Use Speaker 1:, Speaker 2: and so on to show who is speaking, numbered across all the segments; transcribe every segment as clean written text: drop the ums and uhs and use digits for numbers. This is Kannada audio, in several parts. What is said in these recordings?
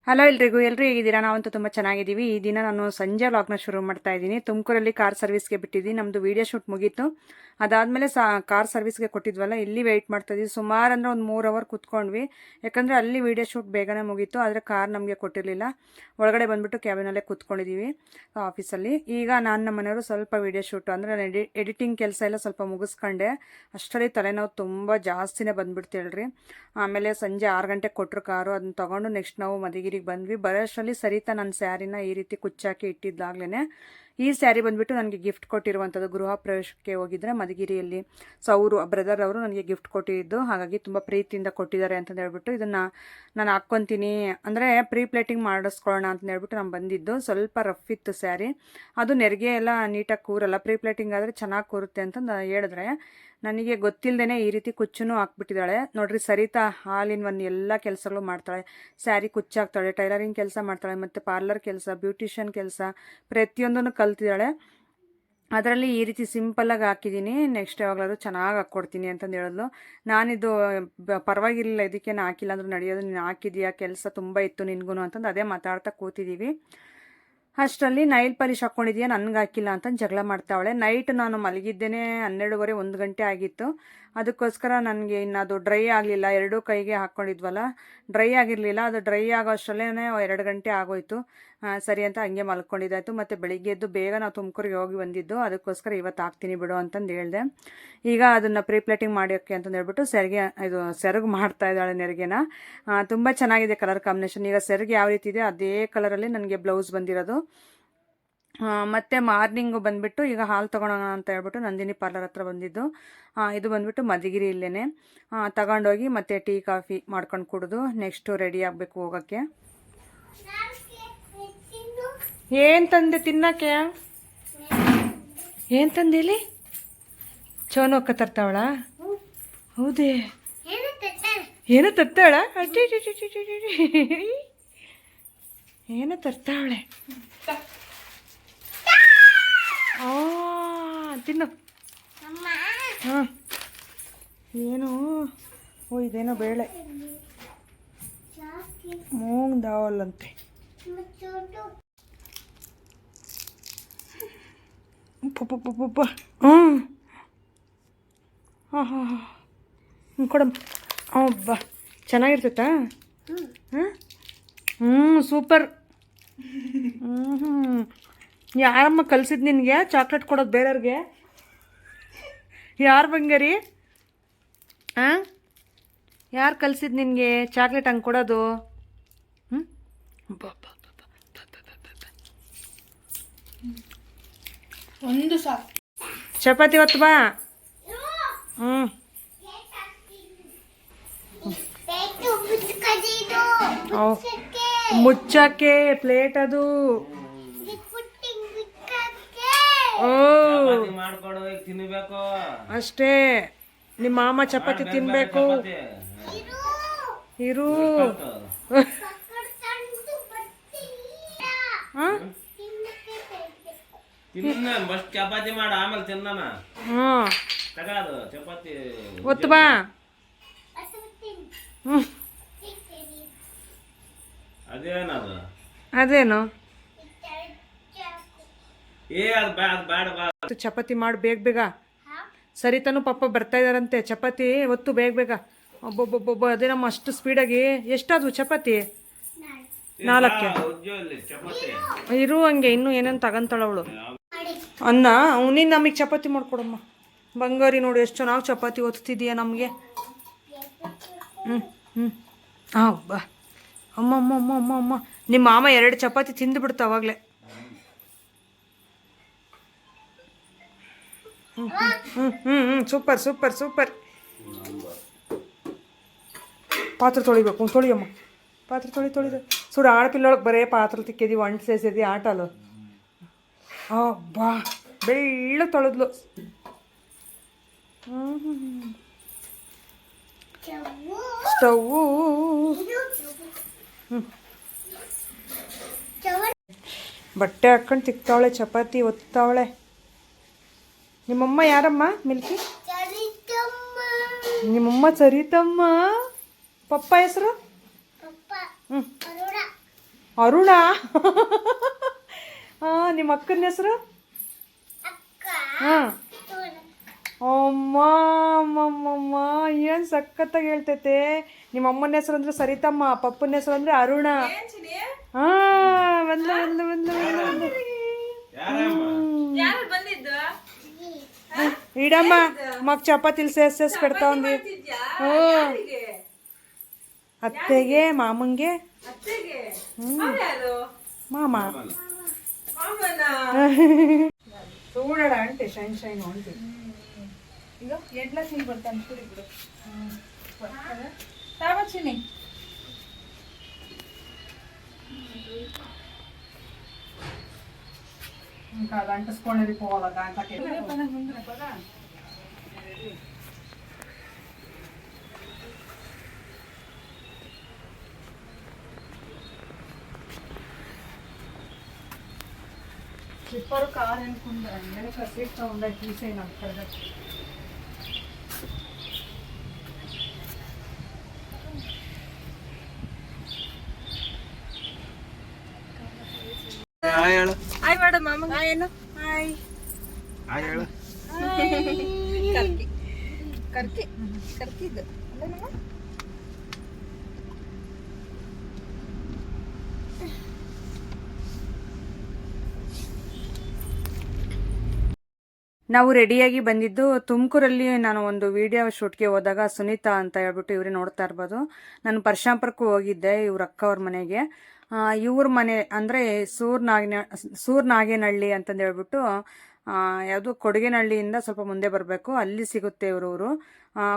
Speaker 1: ಹಲೋ ಎಲ್ರಿಗೂ ಹೇಗಿದ್ದೀರಾ? ನಾವಂತೂ ತುಂಬ ಚೆನ್ನಾಗಿದ್ದೀವಿ. ಈ ದಿನ ನಾನು ಸಂಜೆ ವ್ಲಾಗ್ನ ಶುರು ಮಾಡ್ತಾ ಇದ್ದೀನಿ. ತುಮಕೂರಲ್ಲಿ ಕಾರ್ ಸರ್ವಿಸ್ಗೆ ಬಿಟ್ಟಿದ್ದೀನಿ. ನಮ್ಮದು ವೀಡಿಯೋ ಶೂಟ್ ಮುಗೀತು. ಅದಾದಮೇಲೆ ಕಾರ್ ಸರ್ವಿಸ್ಗೆ ಕೊಟ್ಟಿದ್ವಲ್ಲ, ಇಲ್ಲಿ ವೆಯ್ಟ್ ಮಾಡ್ತಾ ಇದ್ವಿ. ಸುಮಾರು ಅಂದರೆ ಒಂದು 3 ಅವರ್ ಕುತ್ಕೊಂಡ್ವಿ. ಯಾಕಂದರೆ ಅಲ್ಲಿ ವೀಡಿಯೋ ಶೂಟ್ ಬೇಗನೆ ಮುಗೀತು, ಆದರೆ ಕಾರ್ ನಮಗೆ ಕೊಟ್ಟಿರಲಿಲ್ಲ. ಒಳಗಡೆ ಬಂದುಬಿಟ್ಟು ಕ್ಯಾಬಿನಲ್ಲೇ ಕೂತ್ಕೊಂಡಿದ್ದೀವಿ ಆಫೀಸಲ್ಲಿ. ಈಗ ನಮ್ಮ ಮನೆಯವರು ಸ್ವಲ್ಪ ವೀಡಿಯೋ ಶೂಟ್ ಅಂದರೆ ಎಡಿಟಿಂಗ್ ಕೆಲಸ ಎಲ್ಲ ಸ್ವಲ್ಪ ಮುಗಿಸ್ಕೊಂಡೆ. ಅಷ್ಟರಲ್ಲಿ ತಲೆನೋವು ತುಂಬ ಜಾಸ್ತಿನೇ ಬಂದುಬಿಡ್ತು ಹೇಳ್ರಿ. ಆಮೇಲೆ ಸಂಜೆ 6 ಗಂಟೆಗೆ ಕೊಟ್ಟರು ಕಾರು. ಅದನ್ನ ತೊಗೊಂಡು ನೆಕ್ಸ್ಟ್ ನಾವು ಮಧುಗಿರಿಗೆ ಬಂದ್ವಿ. ಬರೋಷ್ಟರಲ್ಲಿ ಸರಿತಾ ನನ್ನ ಸ್ಯಾರಿನ ಈ ರೀತಿ ಕುಚ್ಚಾಕಿ ಇಟ್ಟಿದ್ದಾಗಲೇ ಈ ಸ್ಯಾರಿ ಬಂದುಬಿಟ್ಟು ನನಗೆ ಗಿಫ್ಟ್ ಕೊಟ್ಟಿರುವಂಥದ್ದು. ಗೃಹ ಪ್ರವೇಶಕ್ಕೆ ಹೋಗಿದ್ರೆ ಮಧುಗಿರಿಯಲ್ಲಿ. ಸೊ ಬ್ರದರ್ ಅವರು ನನಗೆ ಗಿಫ್ಟ್ ಕೊಟ್ಟಿದ್ದು, ಹಾಗಾಗಿ ತುಂಬ ಪ್ರೀತಿಯಿಂದ ಕೊಟ್ಟಿದ್ದಾರೆ ಅಂತಂದು ಹೇಳ್ಬಿಟ್ಟು ಇದನ್ನು ನಾನು ಹಾಕ್ಕೊತೀನಿ, ಅಂದರೆ ಪ್ರೀ ಪ್ಲೇಟಿಂಗ್ ಮಾಡಿಸ್ಕೊಳ್ಳೋಣ ಅಂತಂದು ಹೇಳ್ಬಿಟ್ಟು ನಾನು ಬಂದಿದ್ದು. ಸ್ವಲ್ಪ ರಫ್ ಇತ್ತು ಸ್ಯಾರಿ, ಅದು ನೆರಿಗೆ ಎಲ್ಲ ನೀಟಾಗಿ ಕೂರಲ್ಲ. ಪ್ರೀ ಪ್ಲೇಟಿಂಗ್ ಆದರೆ ಚೆನ್ನಾಗಿ ಕೂರುತ್ತೆ ಅಂತಂದು ಹೇಳಿದ್ರೆ, ನನಗೆ ಗೊತ್ತಿಲ್ಲದೇ ಈ ರೀತಿ ಕುಚ್ಚೂ ಹಾಕ್ಬಿಟ್ಟಿದ್ದಾಳೆ ನೋಡ್ರಿ. ಸರಿತಾ ಹಾಲಿನ ಒಂದು ಎಲ್ಲ ಕೆಲಸಗಳು ಮಾಡ್ತಾಳೆ. ಸ್ಯಾರಿ ಕುಚ್ಚಾಕ್ತಾಳೆ, ಟೈಲರಿಂಗ್ ಕೆಲಸ ಮಾಡ್ತಾಳೆ, ಮತ್ತು ಪಾರ್ಲರ್ ಕೆಲಸ, ಬ್ಯೂಟಿಷಿಯನ್ ಕೆಲಸ ಪ್ರತಿಯೊಂದನ್ನು ಕಲ್ತಿದ್ದಾಳೆ. ಅದರಲ್ಲಿ ಈ ರೀತಿ ಸಿಂಪಲ್ಲಾಗಿ ಹಾಕಿದ್ದೀನಿ. ನೆಕ್ಸ್ಟ್ ಯಾವಾಗಲಾದ್ರೂ ಚೆನ್ನಾಗಿ ಹಾಕ್ಕೊಡ್ತೀನಿ ಅಂತಂದು ಹೇಳಿದ್ಲು. ನಾನಿದು ಪರವಾಗಿರಲಿಲ್ಲ, ಇದಕ್ಕೇನು ಹಾಕಿಲ್ಲ ಅಂದ್ರೂ ನಡೆಯೋದು, ನೀನು ಹಾಕಿದೀಯಾ, ಕೆಲಸ ತುಂಬ ಇತ್ತು ನಿನ್ಗೂ ಅಂತಂದು ಅದೇ ಮಾತಾಡ್ತಾ ಕೂತಿದ್ದೀವಿ. ಅಷ್ಟರಲ್ಲಿ ನೈಲ್ ಪಾಲಿಶ್ ಹಾಕ್ಕೊಂಡಿದ್ದೀಯಾ, ನನಗೆ ಹಾಕಿಲ್ಲ ಅಂತ ಜಗಳ ಮಾಡ್ತಾವಳೆ. ನೈಟ್ ನಾನು ಮಲಗಿದ್ದೇನೆ 12:30 1 ಗಂಟೆ ಆಗಿತ್ತು. ಅದಕ್ಕೋಸ್ಕರ ನನಗೆ ಇನ್ನು ಅದು ಡ್ರೈ ಆಗಲಿಲ್ಲ. ಎರಡೂ ಕೈಗೆ ಹಾಕ್ಕೊಂಡಿದ್ವಲ್ಲ, ಡ್ರೈ ಆಗಿರಲಿಲ್ಲ. ಅದು ಡ್ರೈ ಆಗೋ ಅಷ್ಟರಲ್ಲೇ 2 ಗಂಟೆ ಆಗೋಯ್ತು. ಸರಿ ಅಂತ ಹಂಗೆ ಮಲ್ಕೊಂಡಿದ್ದಾಯಿತು. ಮತ್ತು ಬೆಳಿಗ್ಗೆ ಎದ್ದು ಬೇಗ ನಾವು ತುಮಕೂರಿಗೆ ಹೋಗಿ ಬಂದಿದ್ದು, ಅದಕ್ಕೋಸ್ಕರ ಇವತ್ತು ಹಾಕ್ತೀನಿ ಬಿಡು ಅಂತಂದು ಹೇಳಿದೆ. ಈಗ ಅದನ್ನು ಪ್ರೀ ಪ್ಲೇಟಿಂಗ್ ಮಾಡೋಕ್ಕೆ ಅಂತಂದು ಹೇಳ್ಬಿಟ್ಟು ಸೆರಗು ಮಾಡ್ತಾ ಇದ್ದಾಳೆ ನೆರಿಗೆನ. ತುಂಬ ಚೆನ್ನಾಗಿದೆ ಕಲರ್ ಕಾಂಬಿನೇಷನ್. ಈಗ ಸೆರಗು ಯಾವ ರೀತಿ ಇದೆ ಅದೇ ಕಲರಲ್ಲಿ ನನಗೆ ಬ್ಲೌಸ್ ಬಂದಿರೋದು. ಮತ್ತು ಮಾರ್ನಿಂಗು ಬಂದುಬಿಟ್ಟು ಈಗ ಹಾಲು ತೊಗೊಳೋಣ ಅಂತ ಹೇಳ್ಬಿಟ್ಟು ನಂದಿನಿ ಪಾರ್ಲರ್ ಹತ್ರ ಬಂದಿದ್ದು. ಇದು ಬಂದುಬಿಟ್ಟು ಮಧುಗಿರಿ ಇಲ್ಲೇ ತಗೊಂಡೋಗಿ ಮತ್ತೆ ಟೀ ಕಾಫಿ ಮಾಡ್ಕೊಂಡು ಕುಡಿದು ನೆಕ್ಸ್ಟು ರೆಡಿ ಆಗಬೇಕು ಹೋಗೋಕ್ಕೆ. ಏನು ತಂದೆ ತಿನ್ನಕ್ಕೆ? ಏನು ತಂದೇಲಿ? ಚೋನೊಕ್ಕ ತರ್ತಾವಳ? ಹೌದೇ, ಏನು ತರ್ತಾಳ? ಏನು ತರ್ತಾವಳೆ? ತಿನ್ನು. ಹಾಂ, ಏನು? ಓ, ಇದೇನೋ ಬೇಳೆ, ಮೂಂಗ್ ದಾಲ್ ಅಂತೆ. ಪಪ್ಪ ಹಾಂ ಹಾಂ ಹಾಂ ಹಾಂ ಕೊಡಮ್ಮ. ಬಾ, ಚೆನ್ನಾಗಿರ್ತೈತಾ? ಹಾಂ, ಸೂಪರ್. ಯಾರಮ್ಮ ಕಲಿಸಿದ್ದು ನಿನಗೆ ಚಾಕ್ಲೇಟ್ ಕೊಡೋದು ಬೇರೆಯವ್ರಿಗೆ? ಯಾರು ಬಂಗಾರಿ? ಹಾಂ, ಯಾರು ಕಲಿಸಿದ್ದು ನಿನಗೆ ಚಾಕ್ಲೇಟ್ ಹಂಗೆ ಕೊಡೋದು?
Speaker 2: ಒಂದು ಸಾಕು.
Speaker 1: ಚಪಾತಿ ಹೊತ್ತು ಬಾ. ಮುಚ್ಚಕ್ಕೆ ಪ್ಲೇಟ್ ಅದು. ಅಷ್ಟೇ, ನಿಮ್ಮ ಮಾಮ ಚಪಾತಿ ತಿನ್ಬೇಕು. ಇರು.
Speaker 3: ಚಪಾತಿ ಮಾಡ, ಆಮೇಲೆ ತಿನ್ನ. ಚಪಾತಿ
Speaker 1: ಒತ್ತು ಬಾ. ಅದೇನು ಚಪಾತಿ ಮಾಡಿ ಬೇಗ ಬೇಗ. ಸರಿತಾನು ಪಾಪ ಬರ್ತಾ ಇದಾರಂತೆ. ಚಪಾತಿ ಒತ್ತು ಬೇಗ ಬೇಗ. ಒಬ್ಬೊಬ್ಬೊಬ್ಬೊಬ್ಬ ಅದೇ ನಮ್ಮ ಅಷ್ಟು ಸ್ಪೀಡಾಗಿ. ಎಷ್ಟಾದ್ವು ಚಪಾತಿ? 4. ಇರು ಹಂಗೆ, ಇನ್ನೂ ಏನೇನು ತಗೊಂತಾಳವಳು. ಅನ್ನ ನೀನು ನಮಗೆ ಚಪಾತಿ ಮಾಡ್ಕೊಡಮ್ಮ. ಬಂಗಾರಿ ನೋಡು ಎಷ್ಟು ಚೆನ್ನಾಗಿ ಚಪಾತಿ ಒತ್ತಿದೀಯ ನಮಗೆ. ಬಾ. ಅಮ್ಮ ಅಮ್ಮ ಅಮ್ಮ ಅಮ್ಮ ಅಮ್ಮ, ನಿಮ್ಮ ಮಾಮ 2 ಚಪಾತಿ ತಿಂದು ಅವಾಗಲೇ. Super super super. ಪಾತ್ರೆ ತೊಳಿಬೇಕು, ತೊಳಿಯಮ್ಮ. ಪಾತ್ರೆ ತೊಳಿದ ಸುಡು. ಆಡಪಿಲ್ಲೊಳಗೆ ಬರೇ ಪಾತ್ರೆ ತಿಕ್ಕಿದೀವಿ, ಅಂಟು ಸೇರಿಸಿದ್ವಿ ಆಟ ಅಲ್ಲ. ಬಾ, ಬೆಳ್ಳ ತೊಳೆದ್ಲು. ಸ್ಟವ್ವು ಬಟ್ಟೆ ಹಾಕ್ಕೊಂಡು ತಿಕ್ತಾವಳೆ, ಚಪಾತಿ ಒತ್ತಾವಳೆ. ನಿಮ್ಮಮ್ಮ ಯಾರಮ್ಮ? ಮಿಲ್ಕಿ. ನಿಮ್ಮಮ್ಮ ಸರಿತಮ್ಮ. ಪಪ್ಪ ಹೆಸರು? ಅರುಣ ನಿಮ್ಮ ಅಕ್ಕನ ಹೆಸರು? ಹಾಂ. ಅಮ್ಮ ಅಮ್ಮಮ್ಮ ಏನು ಸಖತ್ತಾಗಿ ಹೇಳ್ತೈತೆ. ನಿಮ್ಮ ಅಮ್ಮನ ಹೆಸರು ಅಂದ್ರೆ ಸರಿತಮ್ಮ, ಪಪ್ಪನ ಹೆಸರು ಅಂದ್ರೆ ಅರುಣ. ಹಾಂ, ಬಂದು ಬಂದು ಬಂದು ಬಂದು ಇಡಮ್ಮ ಮಗ ಚಪಾತಿಲ್ ಸೇರ್ಸ್ ಕಟ್ತಾ ಒಂದು. ಹ್ಞೂ, ಅತ್ತೆಗೆ ಮಾಮಂಗೆ. ಮಾಮ చూడడ అంటే షైన్ షైన్ ఉంటుంది. ఇగో ఎట్లా సీన్ పడతాను చూడు ఇప్పుడు. తావచ్చిని ఇంకా అది అంటేసుకొని పోవాలి దాంట్లోకి. స్లిప్పర్ కార్ అనుకుంటాను వెనక సీట్తో ఉండాలి తీసేయను అక్కడ. ಹಾಯ್ ಮಾಡ ಮಾಮ. ಏನು ಹಾಯ್ ಹಾಯ್ ಹೇಳು. ಕರ್ಕಿ ಕರ್ಕಿ ಕರ್ಕಿದ್ದು ಅಲ್ಲ. ನಾವು ರೆಡಿಯಾಗಿ ಬಂದಿದ್ದು ತುಮಕೂರಲ್ಲಿ. ನಾನು ಒಂದು ವಿಡಿಯೋ ಶೂಟ್ಗೆ ಹೋದಾಗ ಸುನೀತಾ ಅಂತ ಹೇಳ್ಬಿಟ್ಟು ಇವ್ರೆ ನೋಡ್ತಾ ಇರ್ಬೋದು. ನಾನು ಪರಶಾಂಪುರಕ್ಕೂ ಹೋಗಿದ್ದೆ ಇವ್ರ ಅಕ್ಕ ಅವ್ರ ಮನೆಗೆ. ಇವ್ರ ಮನೆ ಅಂದರೆ ಸೂರ್ನಾಗೇನಹಳ್ಳಿ ಅಂತಂದು ಹೇಳ್ಬಿಟ್ಟು ಯಾವುದು ಕೊಡಗೇನಹಳ್ಳಿಯಿಂದ ಸ್ವಲ್ಪ ಮುಂದೆ ಬರಬೇಕು, ಅಲ್ಲಿ ಸಿಗುತ್ತೆ ಇವರು.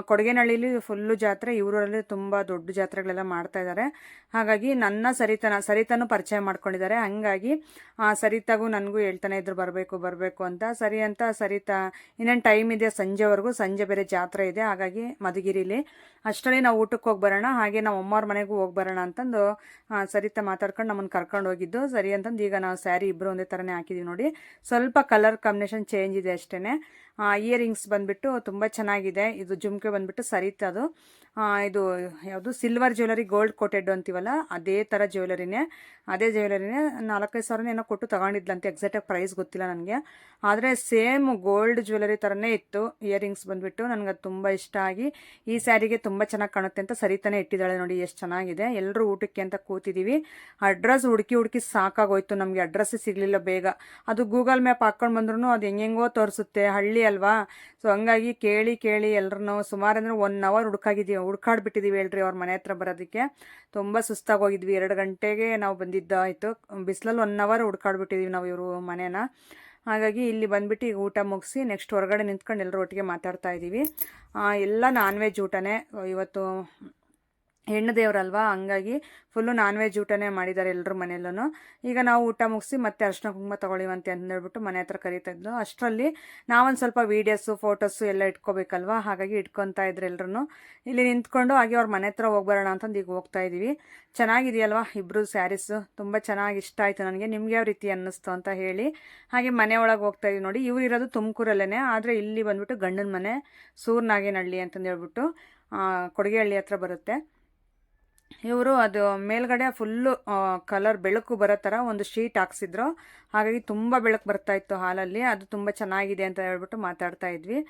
Speaker 1: ಕೊಡಗೇನಹಳ್ಳಿಲಿ ಫುಲ್ಲು ಜಾತ್ರೆ, ಇವರಲ್ಲಿ ತುಂಬ ದೊಡ್ಡ ಜಾತ್ರೆಗಳೆಲ್ಲ ಮಾಡ್ತಾ ಇದ್ದಾರೆ. ಹಾಗಾಗಿ ನನ್ನ ಸರಿತಾನು ಪರಿಚಯ ಮಾಡ್ಕೊಂಡಿದ್ದಾರೆ. ಹಾಗಾಗಿ ಸರಿತಾಗೂ ನನಗೂ ಹೇಳ್ತಾನೆ ಇದ್ರು ಬರಬೇಕು ಅಂತ. ಸರಿ ಅಂತ ಸರಿತಾ ಇನ್ನೇನು ಟೈಮ್ ಇದೆ ಸಂಜೆವರೆಗೂ, ಸಂಜೆ ಬೇರೆ ಜಾತ್ರೆ ಇದೆ, ಹಾಗಾಗಿ ಮಧುಗಿರಿಲಿ ಅಷ್ಟರಲ್ಲಿ ನಾವು ಊಟಕ್ಕೆ ಹೋಗಿ ಬರೋಣ, ಹಾಗೆ ನಾವು ಅಮ್ಮವ್ರ ಮನೆಗೂ ಹೋಗಿ ಬರೋಣ ಅಂತಂದು ಸರಿತಾ ಮಾತಾಡ್ಕೊಂಡು ನಮ್ಮನ್ನು ಕರ್ಕೊಂಡು ಹೋಗಿದ್ದು. ಸರಿ ಅಂತಂದು ಈಗ ನಾವು ಸ್ಯಾರಿ ಇಬ್ಬರು ಒಂದೇ ಥರನೇ ಹಾಕಿದ್ದೀವಿ ನೋಡಿ. ಸ್ವಲ್ಪ ಕಲರ್ ಕಾಂಬಿನೇಷನ್ ಚೇಂಜ್ ಇದೆ ಅಷ್ಟೇ. ಇಯರಿಂಗ್ಸ್ ಬಂದುಬಿಟ್ಟು ತುಂಬ ಚೆನ್ನಾಗಿದೆ. ಇದು ಜುಮ್ಕೆ ಬಂದುಬಿಟ್ಟು ಸರಿತದು. ಇದು ಯಾವುದು ಸಿಲ್ವರ್ ಜ್ಯುವೆಲರಿ ಗೋಲ್ಡ್ ಕೋಟೆಡ್ ಅಂತೀವಲ್ಲ ಅದೇ ಥರ ಜ್ಯುವೆಲರಿನೇ 4-5 ಸಾವಿರ ಏನೋ ಕೊಟ್ಟು ತೊಗೊಂಡಿದ್ಲಂತೆ. ಎಕ್ಸಾಕ್ಟಾಗಿ ಪ್ರೈಸ್ ಗೊತ್ತಿಲ್ಲ ನನಗೆ, ಆದರೆ ಸೇಮ್ ಗೋಲ್ಡ್ ಜ್ಯುವೆಲರಿ ಥರನೇ ಇತ್ತು. ಇಯರಿಂಗ್ಸ್ ಬಂದುಬಿಟ್ಟು ನನಗೆ ಅದು ತುಂಬ ಇಷ್ಟ ಆಗಿ ಈ ಸ್ಯಾರಿಗೆ ತುಂಬ ಚೆನ್ನಾಗಿ ಕಾಣುತ್ತೆ ಅಂತ ಸರಿತಾನೆ ಇಟ್ಟಿದ್ದಾಳೆ ನೋಡಿ. ಎಷ್ಟು ಚೆನ್ನಾಗಿದೆ. ಎಲ್ಲರೂ ಊಟಕ್ಕೆ ಅಂತ ಕೂತಿದ್ದೀವಿ. ಅಡ್ರೆಸ್ ಹುಡುಕಿ ಸಾಕಾಗೋಯ್ತು ನಮಗೆ. ಅಡ್ರೆಸ್ಸೇ ಸಿಗಲಿಲ್ಲ ಬೇಗ. ಅದು ಗೂಗಲ್ ಮ್ಯಾಪ್ ಹಾಕ್ಕೊಂಡು ಬಂದ್ರೂ ಅದು ಹೆಂಗೆಂಗೋ ತೋರಿಸುತ್ತೆ, ಹಳ್ಳಿ ಅಲ್ವಾ. ಸೊ ಹಂಗಾಗಿ ಕೇಳಿ ಎಲ್ಲರೂ ಸುಮಾರು ಅಂದರೆ 1 ಅವರ್ ಹುಡ್ಕಾಡ್ಬಿಟ್ಟಿದ್ದೀವಿ ಹೇಳ್ರಿ ಅವ್ರ ಮನೆ ಹತ್ರ ಬರೋದಕ್ಕೆ. ತುಂಬ ಸುಸ್ತಾಗೋಗಿದ್ವಿ. 2 ಗಂಟೆಗೆ ನಾವು ಬಂದಿದ್ದಾಯಿತು. ಬಿಸಿಲಲ್ಲಿ 1 ಅವರ್ ಹುಡ್ಕಾಡ್ಬಿಟ್ಟಿದ್ದೀವಿ ನಾವು ಇವರು ಮನೇನ. ಹಾಗಾಗಿ ಇಲ್ಲಿ ಬಂದುಬಿಟ್ಟು ಈಗ ಊಟ ಮುಗಿಸಿ ನೆಕ್ಸ್ಟ್ ಹೊರಗಡೆ ನಿಂತ್ಕೊಂಡು ಎಲ್ಲರೂ ಒಟ್ಟಿಗೆ ಮಾತಾಡ್ತಾ ಇದ್ದೀವಿ. ಎಲ್ಲ ನಾನ್ ವೆಜ್ ಊಟನೇ ಇವತ್ತು. ಹೆಣ್ಣು ದೇವರಲ್ವಾ, ಹಂಗಾಗಿ ಫುಲ್ಲು ನಾನ್ ವೆಜ್ ಊಟನೇ ಮಾಡಿದ್ದಾರೆ ಎಲ್ಲರೂ ಮನೆಯಲ್ಲೂ. ಈಗ ನಾವು ಊಟ ಮುಗಿಸಿ ಮತ್ತೆ ಅರ್ಶಿನ ಕುಂಕುಮ ತೊಗೊಳ್ಳಿವಂತೆ ಅಂದೇಳ್ಬಿಟ್ಟು ಮನೆ ಹತ್ರ ಕರೀತಾ ಇದ್ದು. ಅಷ್ಟರಲ್ಲಿ ನಾವೊಂದು ಸ್ವಲ್ಪ ವೀಡಿಯೋಸು ಫೋಟೋಸು ಎಲ್ಲ ಇಟ್ಕೋಬೇಕಲ್ವ, ಹಾಗಾಗಿ ಇಟ್ಕೊತಾ ಇದ್ರು ಎಲ್ಲರೂ. ಇಲ್ಲಿ ನಿಂತ್ಕೊಂಡು ಹಾಗೆ ಅವ್ರ ಮನೆ ಹತ್ರ ಹೋಗ್ಬರೋಣ ಅಂತಂದು ಈಗ ಹೋಗ್ತಾ ಇದ್ದೀವಿ. ಚೆನ್ನಾಗಿದೆಯಲ್ವಾ ಇಬ್ಬರು ಸ್ಯಾರೀಸು, ತುಂಬ ಚೆನ್ನಾಗಿ ಇಷ್ಟ ಆಯಿತು ನನಗೆ. ನಿಮ್ಗೆ ಯಾವ ರೀತಿ ಅನ್ನಿಸ್ತು ಅಂತ ಹೇಳಿ. ಹಾಗೆ ಮನೆ ಒಳಗೆ ಹೋಗ್ತಾ ಇದೀವಿ ನೋಡಿ. ಇವ್ರು ಇರೋದು ತುಮಕೂರಲ್ಲೇ, ಆದರೆ ಇಲ್ಲಿ ಬಂದುಬಿಟ್ಟು ಗಂಡನ ಮನೆ ಸೂರ್ನಾಗೇನಹಳ್ಳಿ ಅಂತಂದು ಹೇಳ್ಬಿಟ್ಟು ಕೊಡಗೇಹಳ್ಳಿ ಹತ್ರ ಬರುತ್ತೆ. ಇವರು ಅದು ಮೇಲ್ಗಡೆ ಫುಲ್ಲು ಕಲರ್ ಬೆಳಕು ಬರೋ ಥರ ಒಂದು ಶೀಟ್ ಹಾಕ್ಸಿದ್ರು. ಹಾಗಾಗಿ ತುಂಬ ಬೆಳಕು ಬರ್ತಾಯಿತ್ತು ಹಾಲಲ್ಲಿ. ಅದು ತುಂಬ ಚೆನ್ನಾಗಿದೆ ಅಂತ ಹೇಳ್ಬಿಟ್ಟು ಮಾತಾಡ್ತಾ ಇದ್ವಿ.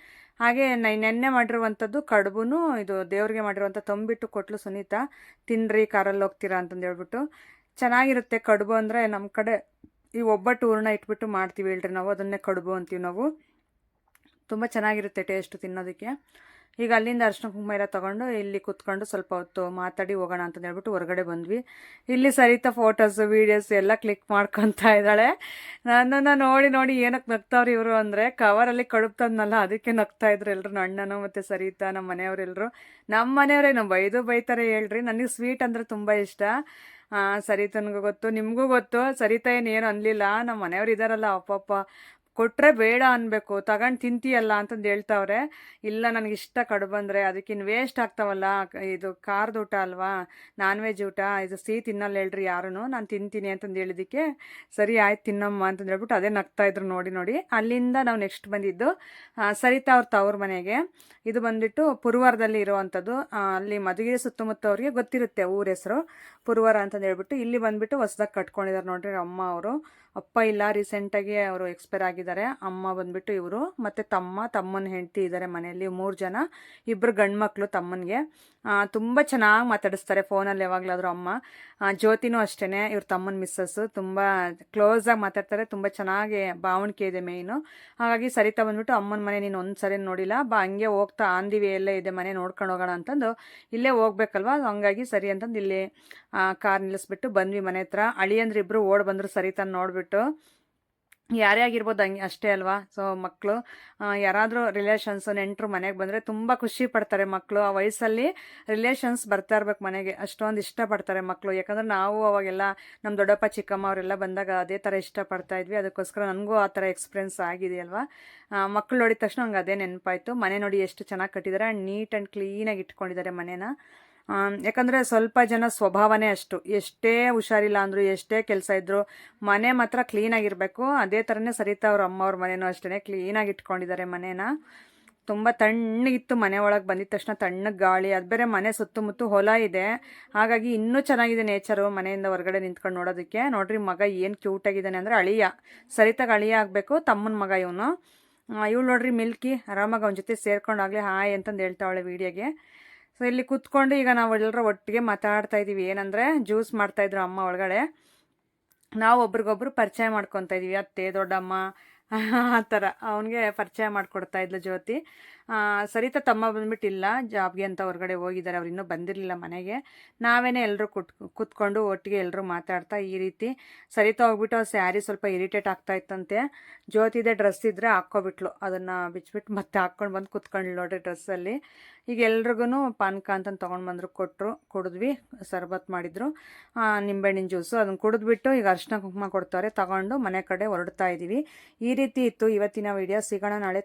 Speaker 1: ಹಾಗೆ ನೆನ್ನೆ ಮಾಡಿರುವಂಥದ್ದು ಕಡುಬು, ಇದು ದೇವ್ರಿಗೆ ಮಾಡಿರುವಂಥ ತಂಬಿಟ್ಟು ಕೊಟ್ಲು ಸುನೀತಾ. ತಿನ್ನಿರಿ ಕಾರಲ್ಲಿ ಹೋಗ್ತೀರಾ ಅಂತಂದು ಹೇಳ್ಬಿಟ್ಟು. ಚೆನ್ನಾಗಿರುತ್ತೆ ಕಡುಬು ಅಂದರೆ. ನಮ್ಮ ಕಡೆ ಈ ಒಬ್ಬಟ್ಟು ಹೂರಣ ಇಟ್ಬಿಟ್ಟು ಮಾಡ್ತೀವಿ ಹೇಳ್ರಿ ನಾವು, ಅದನ್ನೇ ಕಡುಬು ಅಂತೀವಿ ನಾವು. ತುಂಬ ಚೆನ್ನಾಗಿರುತ್ತೆ ಟೇಸ್ಟು ತಿನ್ನೋದಕ್ಕೆ. ಈಗ ಅಲ್ಲಿಂದ ಅರ್ಶಿನ ಕುಂಕುಮ ಎಲ್ಲ ತೊಗೊಂಡು ಇಲ್ಲಿ ಕೂತ್ಕೊಂಡು ಸ್ವಲ್ಪ ಹೊತ್ತು ಮಾತಾಡಿ ಹೋಗೋಣ ಅಂತ ಹೇಳ್ಬಿಟ್ಟು ಹೊರಗಡೆ ಬಂದ್ವಿ. ಇಲ್ಲಿ ಸರಿತಾ ಫೋಟೋಸು ವೀಡಿಯೋಸ್ ಎಲ್ಲ ಕ್ಲಿಕ್ ಮಾಡ್ಕೊತಾ ಇದ್ದಾಳೆ. ನನ್ನನ್ನು ನೋಡಿ ಏನಕ್ಕೆ ನಗ್ತಾವ್ರು ಇವರು ಅಂದರೆ, ಕವರಲ್ಲಿ ಕಡುಬು ತಂದನಲ್ಲ ಅದಕ್ಕೆ ನಗ್ತಾ ಇದ್ರು ಎಲ್ಲರೂ. ಅಣ್ಣನು ಮತ್ತು ಸರಿತಾ ನಮ್ಮ ಮನೆಯವರೆಲ್ಲರೂ. ನಮ್ಮ ಮನೆಯವರೇ ನಾವು ಬೈತಾರೆ ಹೇಳ್ರಿ. ನನಗೆ ಸ್ವೀಟ್ ಅಂದರೆ ತುಂಬ ಇಷ್ಟ. ಸರಿತನಿಗೂ ಗೊತ್ತು, ನಿಮಗೂ ಗೊತ್ತು. ಸರಿತಾ ಏನು ಅನ್ಲಿಲ್ಲ. ನಮ್ಮ ಮನೆಯವ್ರು ಇದ್ದಾರಲ್ಲ ಅಪ್ಪಪ್ಪ ಕೊಟ್ಟರೆ ಬೇಡ ಅನ್ಬೇಕು, ತಗೊಂಡು ತಿಂತೀಯಲ್ಲ ಅಂತಂದು ಹೇಳ್ತಾವ್ರೆ. ಇಲ್ಲ ನನಗಿಷ್ಟ ಕಡುಬು ಅಂದರೆ, ಅದಕ್ಕಿನ್ನು ವೇಸ್ಟ್ ಆಗ್ತಾವಲ್ಲ, ಇದು ಖಾರದ ಊಟ ಅಲ್ವಾ, ನಾನ್ ವೆಜ್ ಊಟ, ಇದು ಸಿಹಿ ತಿನ್ನಲ್ಲ ಹೇಳ್ರಿ ಯಾರೂ, ನಾನು ತಿಂತೀನಿ ಅಂತಂದು ಹೇಳಿದ್ದಕ್ಕೆ ಸರಿ ಆಯ್ತು ತಿನ್ನಮ್ಮ ಅಂತಂದು ಹೇಳ್ಬಿಟ್ಟು ಅದೇ ನಗ್ತಾಯಿದ್ರು ನೋಡಿ ನೋಡಿ. ಅಲ್ಲಿಂದ ನಾವು ನೆಕ್ಸ್ಟ್ ಬಂದಿದ್ದು ಸರಿತಾ ಅವ್ರ ತವ್ರ ಮನೆಗೆ. ಇದು ಬಂದ್ಬಿಟ್ಟು ಪುರವರದಲ್ಲಿ ಇರುವಂಥದ್ದು. ಅಲ್ಲಿ ಮಧುಗಿರಿ ಸುತ್ತಮುತ್ತ ಅವ್ರಿಗೆ ಗೊತ್ತಿರುತ್ತೆ ಊರ ಹೆಸರು ಪುರವರ ಅಂತಂದು ಹೇಳ್ಬಿಟ್ಟು. ಇಲ್ಲಿ ಬಂದ್ಬಿಟ್ಟು ಹೊಸ್ದಾಗಿ ಕಟ್ಕೊಂಡಿದ್ದಾರೆ ನೋಡ್ರಿ ಅಮ್ಮ ಅವರು. ಅಪ್ಪ ಇಲ್ಲ, ರೀಸೆಂಟಾಗಿ ಅವರು ಎಕ್ಸ್ಪೈರ್ ಆಗಿದ್ದಾರೆ. ಅಮ್ಮ ಬಂದ್ಬಿಟ್ಟು ಇವರು ಮತ್ತು ತಮ್ಮನ ಹೆಂಡತಿ ಇದ್ದಾರೆ ಮನೆಯಲ್ಲಿ, 3 ಜನ, 2 ಗಂಡು ಮಕ್ಕಳು ತಮ್ಮನಿಗೆ. ತುಂಬ ಚೆನ್ನಾಗಿ ಮಾತಾಡಿಸ್ತಾರೆ ಫೋನಲ್ಲಿ ಯಾವಾಗಲಾದರೂ ಅಮ್ಮ. ಜ್ಯೋತಿನೂ ಅಷ್ಟೇ, ಇವ್ರ ತಮ್ಮನ ಮಿಸ್ಸಸ್ಸು, ತುಂಬ ಕ್ಲೋಸಾಗಿ ಮಾತಾಡ್ತಾರೆ, ತುಂಬ ಚೆನ್ನಾಗಿ ಭಾವಣಿಕೆ ಇದೆ ಮೇಯ್ನು. ಹಾಗಾಗಿ ಸರಿತಾ ಬಂದ್ಬಿಟ್ಟು ಅಮ್ಮನ ಮನೆ ನೀನು ಒಂದು ಸರಿ ನೋಡಿಲ್ಲ ಬಾ, ಹಂಗೆ ಹೋಗ್ತಾ ಆಂದಿವಿ ಎಲ್ಲೇ ಇದೆ ಮನೆ ನೋಡ್ಕೊಂಡು ಹೋಗೋಣ ಅಂತಂದು, ಇಲ್ಲೇ ಹೋಗ್ಬೇಕಲ್ವ, ಹಂಗಾಗಿ ಸರಿ ಅಂತಂದು ಇಲ್ಲಿ ಕಾರ್ ನಿಲ್ಲಿಸ್ಬಿಟ್ಟು ಬಂದ್ವಿ ಮನೆ ಹತ್ರ. ಅಳಿಯಂದ್ರೆ ಇಬ್ಬರು ಓಡ್ ಬಂದರು ಸರಿತಾನ ನೋಡಿಬಿಟ್ಟು. ಯಾರೇ ಆಗಿರ್ಬೋದು ಹಂಗೆ ಅಷ್ಟೇ ಅಲ್ವಾ. ಸೊ ಮಕ್ಕಳು ಯಾರಾದರೂ ರಿಲೇಷನ್ಸು ನೆಂಟರು ಮನೆಗೆ ಬಂದರೆ ತುಂಬ ಖುಷಿ ಪಡ್ತಾರೆ ಮಕ್ಕಳು. ಆ ವಯಸ್ಸಲ್ಲಿ ರಿಲೇಷನ್ಸ್ ಬರ್ತಾ ಇರ್ಬೇಕು ಮನೆಗೆ, ಅಷ್ಟೊಂದು ಇಷ್ಟಪಡ್ತಾರೆ ಮಕ್ಕಳು. ಯಾಕಂದರೆ ನಾವು ಅವಾಗೆಲ್ಲ ನಮ್ಮ ದೊಡ್ಡಪ್ಪ ಚಿಕ್ಕಮ್ಮ ಅವರೆಲ್ಲ ಬಂದಾಗ ಅದೇ ಥರ ಇಷ್ಟಪಡ್ತಾ ಇದ್ವಿ. ಅದಕ್ಕೋಸ್ಕರ ನನಗೂ ಆ ಥರ ಎಕ್ಸ್ಪೀರಿಯನ್ಸ್ ಆಗಿದೆಯಲ್ವಾ. ಮಕ್ಕಳು ನೋಡಿದ ತಕ್ಷಣ ನಂಗೆ ಅದೇ ನೆನಪಾಯಿತು. ಮನೆ ನೋಡಿ ಎಷ್ಟು ಚೆನ್ನಾಗಿ ಕಟ್ಟಿದ್ದಾರೆ, ನೀಟ್ ಆ್ಯಂಡ್ ಕ್ಲೀನಾಗಿ ಇಟ್ಕೊಂಡಿದ್ದಾರೆ ಮನೇನ. ಯಾಕಂದರೆ ಸ್ವಲ್ಪ ಜನ ಸ್ವಭಾವನೇ ಅಷ್ಟು, ಎಷ್ಟೇ ಹುಷಾರಿಲ್ಲ ಅಂದರು, ಎಷ್ಟೇ ಕೆಲಸ ಇದ್ದರು, ಮನೆ ಮಾತ್ರ ಕ್ಲೀನಾಗಿರಬೇಕು. ಅದೇ ಥರನೇ ಸರಿತಾ ಅವ್ರ ಅಮ್ಮ ಅವ್ರ ಮನೆಯೂ ಅಷ್ಟೇ ಕ್ಲೀನಾಗಿ ಇಟ್ಕೊಂಡಿದ್ದಾರೆ ಮನೇನ. ತುಂಬ ತಣ್ಣಗಿತ್ತು, ಮನೆ ಒಳಗೆ ಬಂದಿದ ತಕ್ಷಣ ತಣ್ಣಗೆ ಗಾಳಿ, ಅದು ಬೇರೆ ಮನೆ ಸುತ್ತಮುತ್ತ ಹೊಲ ಇದೆ, ಹಾಗಾಗಿ ಇನ್ನೂ ಚೆನ್ನಾಗಿದೆ ನೇಚರು ಮನೆಯಿಂದ ಹೊರಗಡೆ ನಿಂತ್ಕೊಂಡು ನೋಡೋದಕ್ಕೆ. ನೋಡ್ರಿ ಮಗ ಏನು ಕ್ಯೂಟಾಗಿದ್ದಾನೆ ಅಂದರೆ, ಅಳಿಯ ಸರಿತಾಗ ಅಳಿಯ ಆಗಬೇಕು, ತಮ್ಮನ ಮಗ ಇವನು. ಇವಳು ನೋಡ್ರಿ ಮಿಲ್ಕಿ, ಆರಾಮಾಗಿ ಅವನ ಜೊತೆ ಸೇರ್ಕೊಂಡಾಗಲೇ ಹಾಯ್ ಅಂತಂದು ಹೇಳ್ತಾವಳೆ ವೀಡಿಯೋಗೆ. ಸೊ ಇಲ್ಲಿ ಕೂತ್ಕೊಂಡು ಈಗ ನಾವು ಎಲ್ಲರೂ ಒಟ್ಟಿಗೆ ಮಾತಾಡ್ತಾ ಇದ್ದೀವಿ. ಏನಂದರೆ ಜ್ಯೂಸ್ ಮಾಡ್ತಾಯಿದ್ರು ಅಮ್ಮ ಒಳಗಡೆ, ನಾವು ಒಬ್ರಿಗೊಬ್ರು ಪರಿಚಯ ಮಾಡ್ಕೊತಾ ಇದ್ದೀವಿ, ಅತ್ತೆ ದೊಡ್ಡಮ್ಮ ಆ ಥರ. ಅವನಿಗೆ ಪರಿಚಯ ಮಾಡಿಕೊಡ್ತಾ ಇದ್ಲು ಜ್ಯೋತಿ. ಸರಿತಾ ತಮ್ಮ ಬಂದ್ಬಿಟ್ಟಿಲ್ಲ, ಜಾಬ್ಗೆ ಅಂತ ಹೊರಗಡೆ ಹೋಗಿದ್ದಾರೆ, ಅವ್ರು ಇನ್ನೂ ಬಂದಿರಲಿಲ್ಲ ಮನೆಗೆ. ನಾವೇನೇ ಎಲ್ಲರೂ ಕೂತ್ಕೊಂಡು ಒಟ್ಟಿಗೆ ಎಲ್ಲರೂ ಮಾತಾಡ್ತಾ ಈ ರೀತಿ. ಸರಿತಾ ಹೋಗ್ಬಿಟ್ಟು ಅವ್ರು ಸ್ಯಾರಿ ಸ್ವಲ್ಪ ಇರಿಟೇಟ್ ಆಗ್ತಾ ಇತ್ತಂತೆ. ಜ್ಯೋತಿದೆ ಡ್ರೆಸ್ ಇದ್ದರೆ ಹಾಕ್ಕೊಬಿಟ್ಲು, ಅದನ್ನು ಬಿಚ್ಬಿಟ್ಟು ಮತ್ತೆ ಹಾಕ್ಕೊಂಡು ಬಂದು ಕೂತ್ಕೊಂಡ್ಲು ನೋಡ್ರಿ ಡ್ರೆಸ್ಸಲ್ಲಿ. ಈಗ ಎಲ್ರಿಗೂ ಪಾನಕ ಅಂತಂದು ತೊಗೊಂಡು ಬಂದರು, ಕೊಟ್ಟರು, ಕುಡಿದ್ವಿ. ಸರ್ಬತ್ ಮಾಡಿದರು, ನಿಂಬೆಹಣ್ಣಿನ ಜ್ಯೂಸು, ಅದನ್ನು ಕುಡಿದ್ಬಿಟ್ಟು ಈಗ ಅರಿಶಿನ ಕುಂಕುಮ ಕೊಡ್ತಾರೆ, ತಗೊಂಡು ಮನೆ ಕಡೆ ಹೊರಡ್ತಾ ಇದ್ದೀವಿ. ಈ ರೀತಿ ಇತ್ತು ಇವತ್ತಿನ ವಿಡಿಯೋ. ಸಿಗೋಣ ನಾಳೆ.